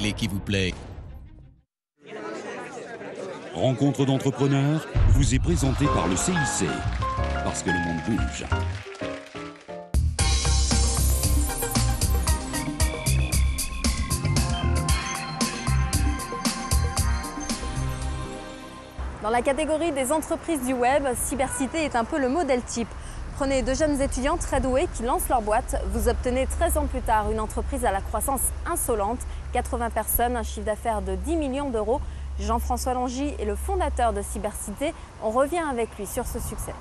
télé qui vous plaît. Rencontre d'entrepreneurs vous est présentée par le CIC, parce que le monde bouge. Dans la catégorie des entreprises du web, Cybercité est un peu le modèle type. Prenez deux jeunes étudiants très doués qui lancent leur boîte. Vous obtenez 13 ans plus tard une entreprise à la croissance insolente, 80 personnes, un chiffre d'affaires de 10 millions d'euros. Jean-François Longy est le fondateur de Cybercité. On revient avec lui sur ce succès.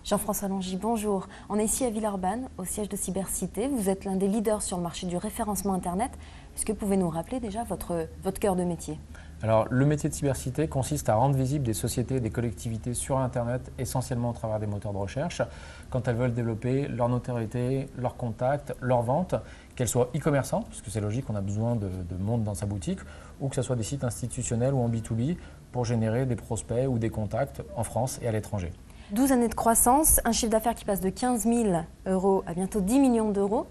Jean-François Longy, bonjour. On est ici à Villeurbanne, au siège de Cybercité. Vous êtes l'un des leaders sur le marché du référencement Internet. Est-ce que vous pouvez nous rappeler déjà votre cœur de métier ? Alors, le métier de Cybercité consiste à rendre visibles des sociétés et des collectivités sur Internet, essentiellement au travers des moteurs de recherche, quand elles veulent développer leur notoriété, leurs contacts, leurs ventes, qu'elles soient e-commerçants, puisque c'est logique, on a besoin de monde dans sa boutique, ou que ce soit des sites institutionnels ou en B2B pour générer des prospects ou des contacts en France et à l'étranger. 12 années de croissance, un chiffre d'affaires qui passe de 15 000 euros à bientôt 10 millions d'euros.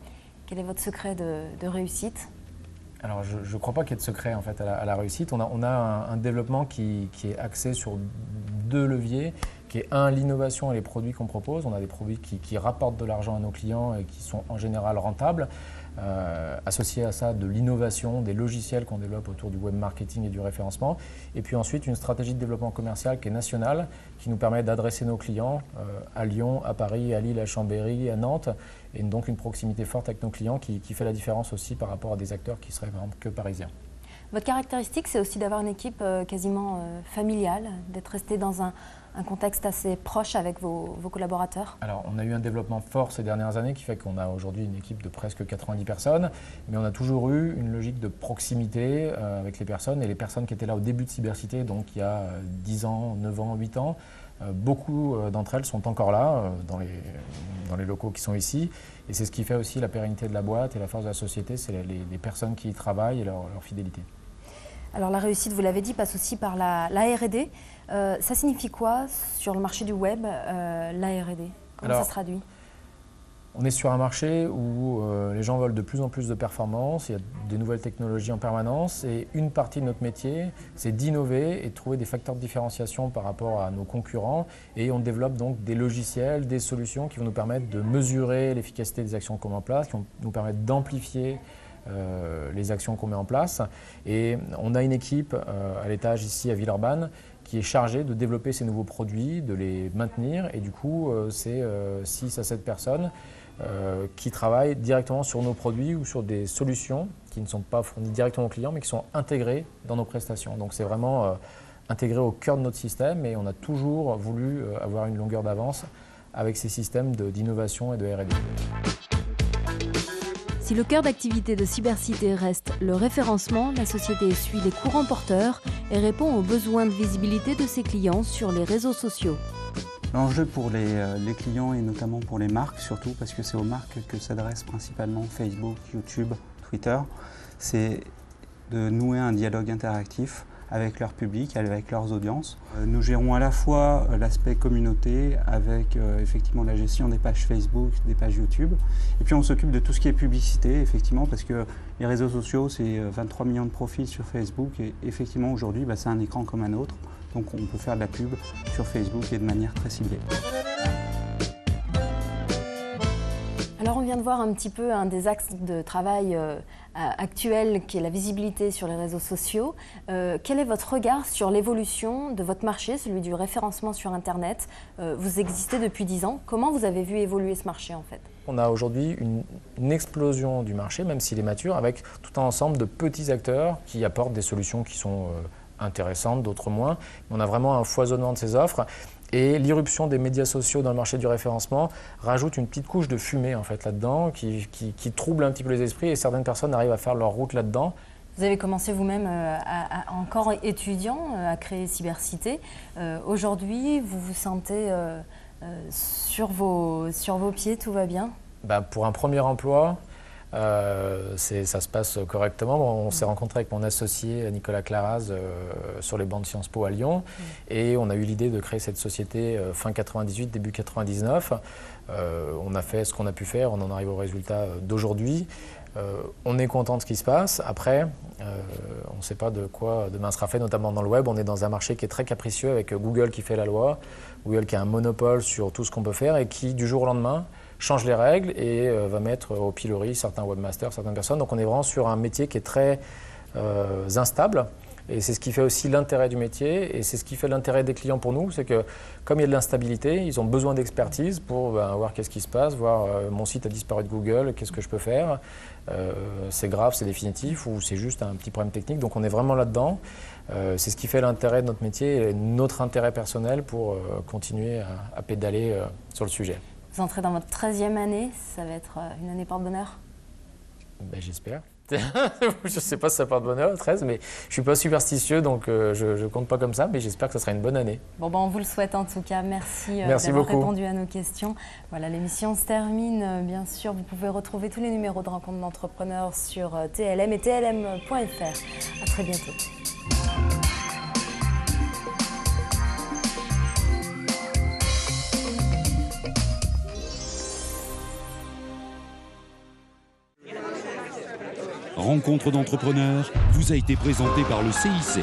Quel est votre secret de réussite ? Alors, je ne crois pas qu'il y ait de secret en fait, à la réussite. On a un développement qui est axé sur deux leviers, qui est l'innovation et les produits qu'on propose. On a des produits qui rapportent de l'argent à nos clients et qui sont en général rentables. Associé à ça, de l'innovation, des logiciels qu'on développe autour du web marketing et du référencement. Et puis ensuite, une stratégie de développement commercial qui est nationale, qui nous permet d'adresser nos clients à Lyon, à Paris, à Lille, à Chambéry, à Nantes. Et donc une proximité forte avec nos clients qui fait la différence aussi par rapport à des acteurs qui seraient par exemple que parisiens. Votre caractéristique, c'est aussi d'avoir une équipe quasiment familiale, d'être resté dans un contexte assez proche avec vos collaborateurs. Alors, on a eu un développement fort ces dernières années qui fait qu'on a aujourd'hui une équipe de presque 90 personnes, mais on a toujours eu une logique de proximité avec les personnes, et les personnes qui étaient là au début de Cybercité, donc il y a 10 ans, 9 ans, 8 ans, beaucoup d'entre elles sont encore là, dans les locaux qui sont ici, et c'est ce qui fait aussi la pérennité de la boîte et la force de la société, c'est les personnes qui y travaillent et leur fidélité. Alors la réussite, vous l'avez dit, passe aussi par la R&D. Ça signifie quoi sur le marché du web, la R&D ? Comment ça se traduit ? On est sur un marché où les gens veulent de plus en plus de performance, il y a des nouvelles technologies en permanence, et une partie de notre métier, c'est d'innover et de trouver des facteurs de différenciation par rapport à nos concurrents, et on développe donc des logiciels, des solutions qui vont nous permettre de mesurer l'efficacité des actions qu'on met en place, qui vont nous permettre d'amplifier les actions qu'on met en place. Et on a une équipe à l'étage ici à Villeurbanne qui est chargée de développer ces nouveaux produits, de les maintenir, et du coup c'est 6 à 7 personnes qui travaillent directement sur nos produits ou sur des solutions qui ne sont pas fournies directement aux clients mais qui sont intégrées dans nos prestations. Donc c'est vraiment intégré au cœur de notre système, et on a toujours voulu avoir une longueur d'avance avec ces systèmes d'innovation et de R&D. Si le cœur d'activité de Cybercité reste le référencement, la société suit les courants porteurs et répond aux besoins de visibilité de ses clients sur les réseaux sociaux. L'enjeu pour les clients et notamment pour les marques, surtout parce que c'est aux marques que s'adressent principalement Facebook, YouTube, Twitter, c'est de nouer un dialogue interactif avec leur public, avec leurs audiences. Nous gérons à la fois l'aspect communauté avec effectivement la gestion des pages Facebook, des pages YouTube, et puis on s'occupe de tout ce qui est publicité, effectivement, parce que les réseaux sociaux, c'est 23 millions de profils sur Facebook, et effectivement aujourd'hui, c'est un écran comme un autre, donc on peut faire de la pub sur Facebook et de manière très ciblée. Alors on vient de voir un petit peu un des axes de travail actuels qui est la visibilité sur les réseaux sociaux. Quel est votre regard sur l'évolution de votre marché, celui du référencement sur Internet ? Vous existez depuis 10 ans. Comment vous avez vu évoluer ce marché en fait ? On a aujourd'hui une explosion du marché, même s'il est mature, avec tout un ensemble de petits acteurs qui apportent des solutions qui sont intéressantes, d'autres moins. On a vraiment un foisonnement de ces offres. Et l'irruption des médias sociaux dans le marché du référencement rajoute une petite couche de fumée en fait, là-dedans qui trouble un petit peu les esprits, et certaines personnes arrivent à faire leur route là-dedans. Vous avez commencé vous-même, encore étudiant, à créer Cybercité. Aujourd'hui, vous vous sentez sur vos pieds, tout va bien ? Pour un premier emploi, ça se passe correctement. On s'est rencontré avec mon associé Nicolas Claraz sur les bancs de Sciences Po à Lyon, et on a eu l'idée de créer cette société fin 98, début 99. On a fait ce qu'on a pu faire, on en arrive au résultat d'aujourd'hui. On est content de ce qui se passe. Après, on ne sait pas de quoi demain sera fait, notamment dans le web. On est dans un marché qui est très capricieux avec Google qui fait la loi, Google qui a un monopole sur tout ce qu'on peut faire et qui, du jour au lendemain, change les règles et va mettre au pilori certains webmasters, certaines personnes. Donc on est vraiment sur un métier qui est très instable. Et c'est ce qui fait aussi l'intérêt du métier et c'est ce qui fait l'intérêt des clients pour nous, c'est que comme il y a de l'instabilité, ils ont besoin d'expertise pour voir qu'est-ce qui se passe, voir mon site a disparu de Google, qu'est-ce que je peux faire, c'est grave, c'est définitif ou c'est juste un petit problème technique. Donc on est vraiment là-dedans. C'est ce qui fait l'intérêt de notre métier et notre intérêt personnel pour continuer à pédaler sur le sujet. Vous entrez dans votre 13e année, ça va être une année porte-bonheur? Ben, j'espère. Je ne sais pas si ça porte bonheur, 13, mais je ne suis pas superstitieux, donc je ne compte pas comme ça, mais j'espère que ça sera une bonne année. Bon, on vous le souhaite en tout cas. Merci d'avoir répondu à nos questions. Voilà, l'émission se termine. Bien sûr, vous pouvez retrouver tous les numéros de rencontres d'entrepreneurs sur TLM et tlm.fr. À très bientôt. Rencontre d'entrepreneurs vous a été présenté par le CIC,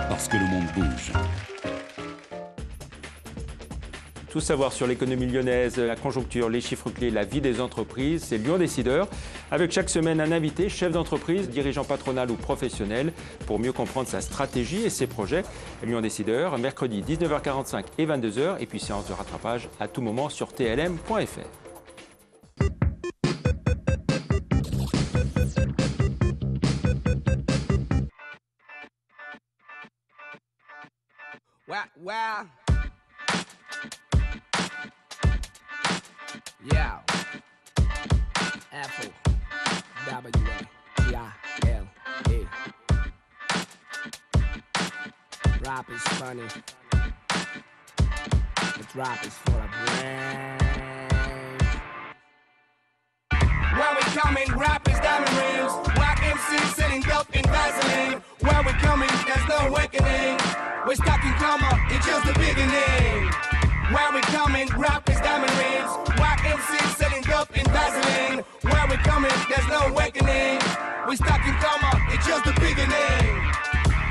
parce que le monde bouge. Tout savoir sur l'économie lyonnaise, la conjoncture, les chiffres clés, la vie des entreprises, c'est Lyon Décideur. Avec chaque semaine un invité, chef d'entreprise, dirigeant patronal ou professionnel, pour mieux comprendre sa stratégie et ses projets. Lyon Décideur, mercredi 19h45 et 22h, et puis séance de rattrapage à tout moment sur tlm.fr. Wow. Yeah. F-O-W-A-T-I-L-E. Rap is funny. But rap is full of brains. Where we coming, rap is diamond rings. Whack MCs selling dope in Vaseline. Where we coming, there's no awakening. We're stuck in coma, it's just the beginning. Where we coming, rap is diamond rings. Whack MCs selling dope in Vaseline. Where we coming, there's no awakening. We're stuck in coma, it's just the beginning.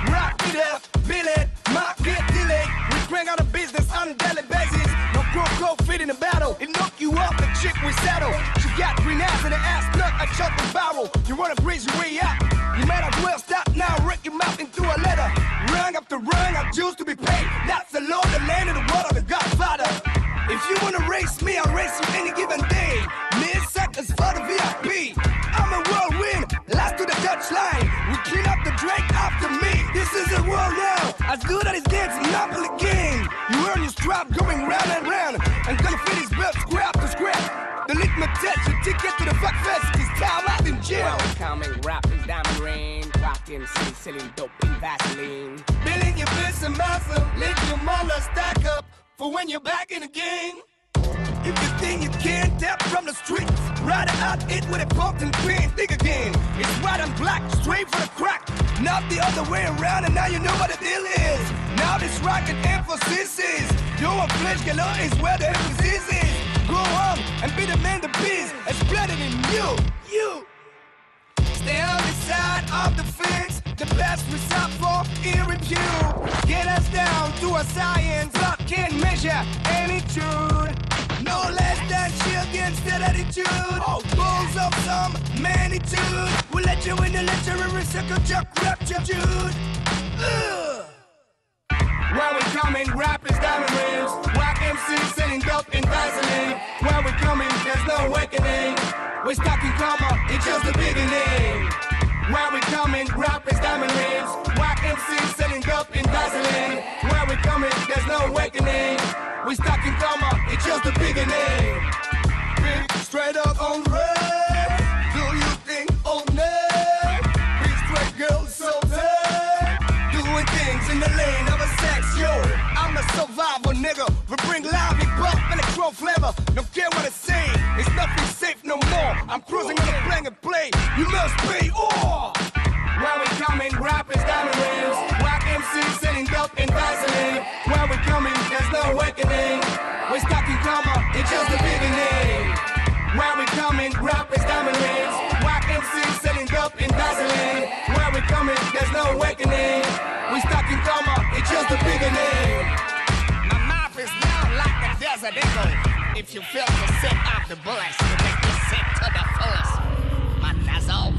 Rock it up, bill it, market delay. We crank out a business on a daily basis. No crow fit in the battle. It knock you up, the chick we settle. She got green ass and an ass nut, I shot the barrel. You wanna grease your way up? You might as well stop now, wreck your mouth into a letter. Rung after rung, I choose to be paid. That's the law, the land, and the word of the Godfather. If you wanna race me, I'll race you any given day. Mid-seconds for the VIP. I'm a whirlwind, last to the touchline. We clean up the drink after me. This is the world now, as good as it gets, Monopoly game. You earn your strap going round and round. And gonna fit his belt, scrap to scrap. The litmus test, your ticket to the fuck fest is time out in jail. Coming, rap is diamond rain. Rock MC selling dope in Vaseline. Billing your bits and muscle, let your mother stack up for when you're back in the game. If you think you can't tap from the streets, ride it out it with a pumpkin pin. Think again, it's white and black, straight for the crack. Not the other way around, and now you know what the deal is. Now this rocket emphasis is your flesh galore is where the emphasis is. Go on and be the man, the beast, and spread it in you. Stay on the side of the fence, the best result for ear review. Get us down to a science, but can't measure any truth. No less than chill against that attitude. Balls of some magnitude. We'll let you in the literary circle, chuck raptitude. Where we coming, rap is diamond rings. Whack MCs selling dope in Vaseline. Where we coming, there's no awakening. We're stuck in coma, it's just the beginning. Where we coming, rap is diamond rings. Whack MCs selling dope in Vaseline. Where we coming, there's no awakening. We're stuck in coma, it's just the beginning. Big straight up on red. Do you think on that? Big straight girls so bad. Doing things in the lane of a sex, yo. I'm a survivor, nigga. We bring live hip hop and a crow flavor. Don't care what I say, it's nothing safe no more. I'm cruising on a blank and play. You must pay all. Where we coming, rap is diamond rings. Whack MCs selling dope in Vaseline. Where we coming, there's no awakening. We're stuck in coma, it's just the beginning. Where we coming, rap is diamond rings. Whack MCs as a nickel. If you feel to sit off the bullets, to make you sick to the fullest. My nazzle.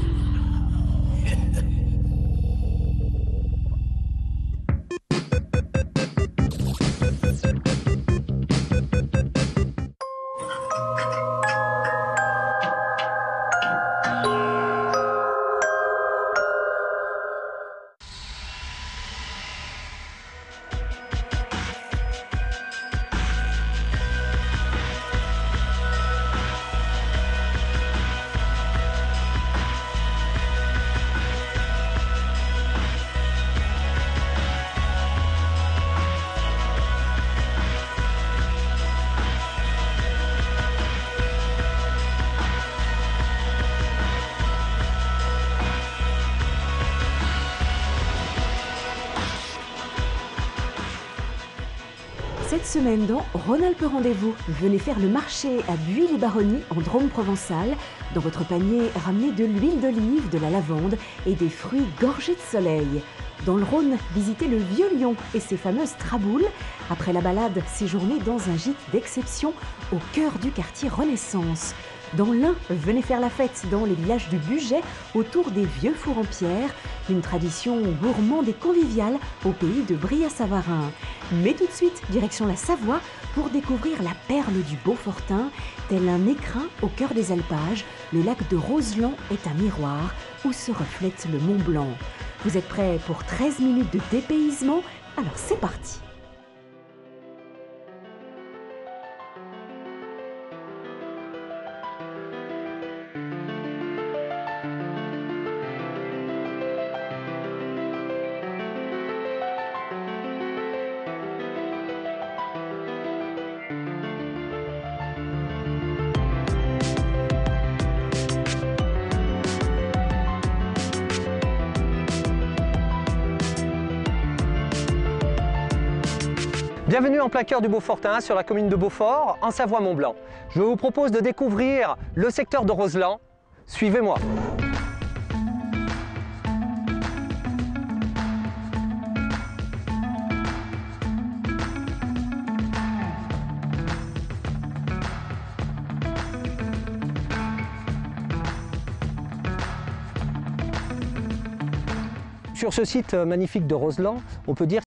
Cette semaine dans Rhône-Alpes Rendez-vous, venez faire le marché à Buis-les-Baronnies en Drôme provençal. Dans votre panier, ramenez de l'huile d'olive, de la lavande et des fruits gorgés de soleil. Dans le Rhône, visitez le Vieux Lyon et ses fameuses traboules. Après la balade, séjournez dans un gîte d'exception au cœur du quartier Renaissance. Dans l'Ain, venez faire la fête dans les villages du Bugey autour des vieux fours en pierre, une tradition gourmande et conviviale au pays de Brie-à-Savarin. Mais tout de suite, direction la Savoie pour découvrir la perle du Beaufortain. Tel un écrin au cœur des alpages, le lac de Roseland est un miroir où se reflète le Mont Blanc. Vous êtes prêts pour 13 minutes de dépaysement? Alors c'est parti! Bienvenue en plein cœur du Beaufortain, sur la commune de Beaufort, en Savoie-Mont-Blanc. Je vous propose de découvrir le secteur de Roseland. Suivez-moi. Sur ce site magnifique de Roseland, on peut dire